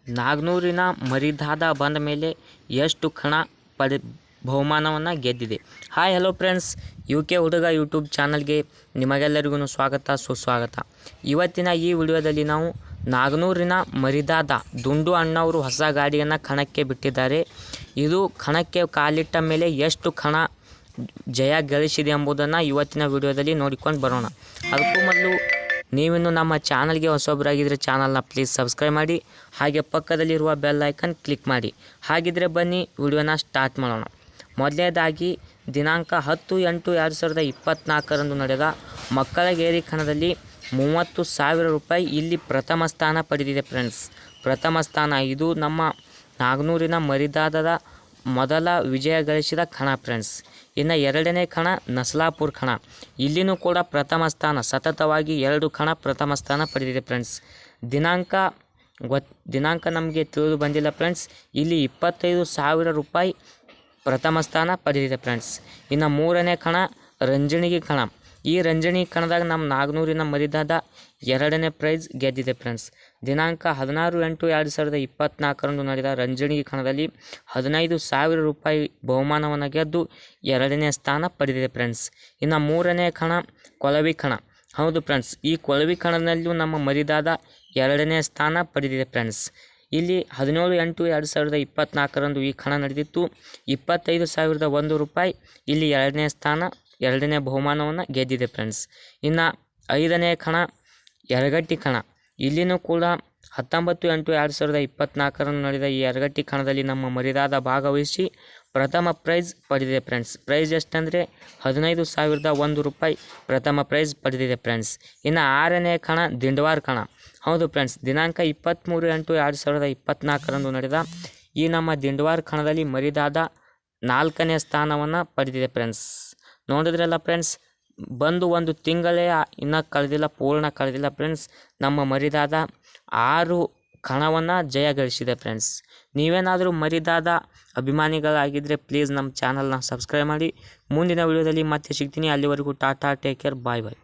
ನಾಗ್ನೂರಿನ ಮರಿದಾದ ಬಂದ ಮೇಲೆ ಎಷ್ಟು ಕಣ ಬಹುಮಾನವನ್ನು ಗೆದ್ದಿದೆ. ಹಾಯ್ ಹಲೋ ಫ್ರೆಂಡ್ಸ್, UK ಹುಡುಗ ಯೂಟ್ಯೂಬ್ ಚಾನಲ್ಗೆ ನಿಮಗೆಲ್ಲರಿಗೂ ಸ್ವಾಗತ ಸುಸ್ವಾಗತ. ಇವತ್ತಿನ ಈ ವಿಡಿಯೋದಲ್ಲಿ ನಾವು ನಾಗ್ನೂರಿನ ಮರಿದಾದ ದುಂಡು ಅಣ್ಣವರು ಹೊಸ ಗಾಡಿಯನ್ನು ಕಣಕ್ಕೆ ಬಿಟ್ಟಿದ್ದಾರೆ. ಇದು ಕಣಕ್ಕೆ ಕಾಲಿಟ್ಟ ಮೇಲೆ ಎಷ್ಟು ಕಣ ಜಯ ಗಳಿಸಿದೆ ಎಂಬುದನ್ನು ಇವತ್ತಿನ ವಿಡಿಯೋದಲ್ಲಿ ನೋಡಿಕೊಂಡು ಬರೋಣ. ಅದಕ್ಕೂ ಮೊದಲು ನೀವಿನ್ನು ನಮ್ಮ ಚಾನಲ್ಗೆ ಹೊಸೊಬ್ಬರಾಗಿದ್ದರೆ ಚಾನಲ್ನ ಪ್ಲೀಸ್ ಸಬ್ಸ್ಕ್ರೈಬ್ ಮಾಡಿ, ಹಾಗೆ ಪಕ್ಕದಲ್ಲಿರುವ ಬೆಲ್ ಐಕನ್ ಕ್ಲಿಕ್ ಮಾಡಿ. ಹಾಗಿದ್ರೆ ಬನ್ನಿ ವಿಡಿಯೋನ ಸ್ಟಾರ್ಟ್ ಮಾಡೋಣ. ಮೊದಲನೇದಾಗಿ ದಿನಾಂಕ 10/8/2024 ನಡೆದ ಮಕ್ಕಳಗೇರಿ ಕಣದಲ್ಲಿ 30,000 ರೂಪಾಯಿ ಇಲ್ಲಿ ಪ್ರಥಮ ಸ್ಥಾನ ಪಡೆದಿದೆ ಫ್ರೆಂಡ್ಸ್. ಪ್ರಥಮ ಸ್ಥಾನ ಇದು ನಮ್ಮ ನಾಗ್ನೂರಿನ ಮರಿದಾದದ ಮೊದಲ ವಿಜಯ ಗಳಿಸಿದ ಕಣ ಫ್ರೆಂಡ್ಸ್. ಇನ್ನು ಎರಡನೇ ಕಣ ನಸಲಾಪುರ ಕಣ. ಇಲ್ಲಿನೂ ಕೂಡ ಪ್ರಥಮ ಸ್ಥಾನ, ಸತತವಾಗಿ 2 ಕಣ ಪ್ರಥಮ ಸ್ಥಾನ ಪಡೆದಿದೆ ಫ್ರೆಂಡ್ಸ್. ದಿನಾಂಕ ನಮಗೆ ತಿಳಿದು ಬಂದಿಲ್ಲ ಫ್ರೆಂಡ್ಸ್. ಇಲ್ಲಿ 25,000 ರೂಪಾಯಿ ಪ್ರಥಮ ಸ್ಥಾನ ಪಡೆದಿದೆ ಫ್ರೆಂಡ್ಸ್. ಇನ್ನು ಮೂರನೇ ಕಣ ರಂಜಣಿಗಿ ಕಣ. ಈ ರಂಜಣಿ ಕಣದಾಗ ನಮ್ಮ ನಾಗ್ನೂರಿನ ಮರಿದಾದ 2ನೇ ಪ್ರೈಸ್ ಗೆದ್ದಿದೆ ಫ್ರೆಂಡ್ಸ್. ದಿನಾಂಕ 16/8/2024 ನಡೆದ ರಂಜಣಿಗಿ ಕಣದಲ್ಲಿ 15,000 ರೂಪಾಯಿ ಬಹುಮಾನವನ್ನು ಗೆದ್ದು 2ನೇ ಸ್ಥಾನ ಪಡೆದಿದೆ ಫ್ರೆಂಡ್ಸ್. ಇನ್ನು ಮೂರನೇ ಕಣ ಕೊಳವಿ ಕಣ. ಹೌದು ಫ್ರೆಂಡ್ಸ್, ಈ ಕೊಳವಿ ಕಣದಲ್ಲೂ ನಮ್ಮ ಮರಿದಾದ 2ನೇ ಸ್ಥಾನ ಪಡೆದಿದೆ ಫ್ರೆಂಡ್ಸ್. ಇಲ್ಲಿ 17/8/2024 ಈ ಕಣ ನಡೆದಿತ್ತು. 25,001 ರೂಪಾಯಿ ಇಲ್ಲಿ 2ನೇ ಸ್ಥಾನ, 2ನೇ ಬಹುಮಾನವನ್ನು ಗೆದ್ದಿದೆ ಫ್ರೆಂಡ್ಸ್. ಇನ್ನು 5ನೇ ಕಣ ಯರಗಟ್ಟಿ ಕಣ. ಇಲ್ಲಿನೂ ಕೂಡ 19/8/2024 ನಡೆದ ಈ ಯರಗಟ್ಟಿ ಕಣದಲ್ಲಿ ನಮ್ಮ ಮರಿದಾದ ಭಾಗವಹಿಸಿ ಪ್ರಥಮ ಪ್ರೈಸ್ ಪಡೆದಿದೆ ಫ್ರೆಂಡ್ಸ್. ಪ್ರೈಸ್ ಎಷ್ಟಂದರೆ 15,001 ರೂಪಾಯಿ ಪ್ರಥಮ ಪ್ರೈಸ್ ಪಡೆದಿದೆ ಫ್ರೆಂಡ್ಸ್. ಇನ್ನು 6ನೇ ಕಣ ದಿಂಡವಾರ ಕಣ. ಹೌದು ಫ್ರೆಂಡ್ಸ್, ದಿನಾಂಕ 23/8/2024 ನಡೆದ ಈ ನಮ್ಮ ದಿಂಡವಾರ ಕಣದಲ್ಲಿ ಮರಿದಾದ 4ನೇ ಸ್ಥಾನವನ್ನು ಪಡೆದಿದೆ ಫ್ರೆಂಡ್ಸ್. ನೋಡಿದ್ರಲ್ಲ ಫ್ರೆಂಡ್ಸ್, ಬಂದು ಒಂದು ತಿಂಗಳೇ ಇನ್ನೂ ಕಳೆದಿಲ್ಲ, ಪೂರ್ಣ ಕಳೆದಿಲ್ಲ ಫ್ರೆಂಡ್ಸ್. ನಮ್ಮ ಮರಿದಾದ 6 ಕಣವನ್ನು ಜಯ ಗಳಿಸಿದೆ ಫ್ರೆಂಡ್ಸ್. ನೀವೇನಾದರೂ ಮರಿದಾದ ಅಭಿಮಾನಿಗಳಾಗಿದ್ದರೆ ಪ್ಲೀಸ್ ನಮ್ಮ ಚಾನಲ್ನ ಸಬ್ಸ್ಕ್ರೈಬ್ ಮಾಡಿ. ಮುಂದಿನ ವಿಡಿಯೋದಲ್ಲಿ ಮತ್ತೆ ಸಿಗ್ತೀನಿ. ಅಲ್ಲಿವರೆಗೂ ಟಾಟಾ, ಟೇಕ್ ಕೇರ್, ಬಾಯ್ ಬಾಯ್.